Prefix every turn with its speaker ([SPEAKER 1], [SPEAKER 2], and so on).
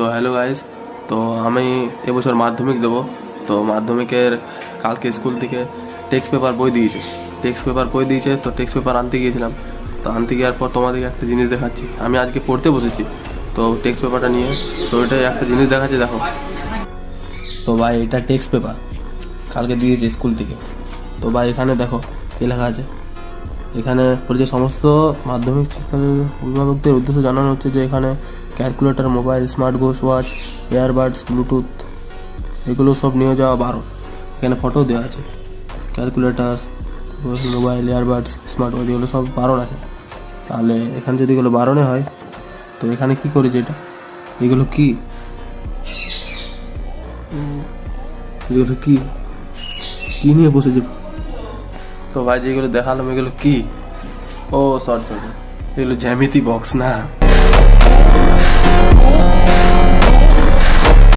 [SPEAKER 1] তো hello guys, তো আমি এবছর মাধ্যমিক দেবো। তো মাধ্যমিকের কালকে স্কুল থেকে টেক্সট পেপার বই দিয়েছে। তো টেক্সট পেপার আনতে গিয়েছিলাম। তো আনতে যাওয়ার পর তোমাদেরকে একটা জিনিস দেখাচ্ছি। আমি আজকে পড়তে বসেছি, তো টেক্সট পেপারটা নিয়ে তো এটাই একটা জিনিস দেখাচ্ছি, দেখো। তো ভাই এটা টেক্সট পেপার কালকে দিয়েছে স্কুল থেকে। তো ভাই এখানে দেখো কী লেখা আছে। এখানে পরিচয় সমস্ত মাধ্যমিক শিক্ষা অভিভাবকদের উদ্দেশ্যে জানানো হচ্ছে যে এখানে calculator, mobile, smart watch, earbuds, Bluetooth এগুলো সব নিয়ে যাওয়া বারণ। এখানে ফটো দেওয়া আছে। Calculator, mobile, earbuds, smart watch এগুলো সব বারণ আছে। তাহলে এখানে যদি এগুলো বারণে হয়, তো এখানে কি করেছে এটা? এগুলো কি এগুলো কি কি নিয়ে বসেছে? তো ভাই যেগুলো দেখালাম এগুলো কি? ও সরি, এগুলো জ্যামিতি বক্স না।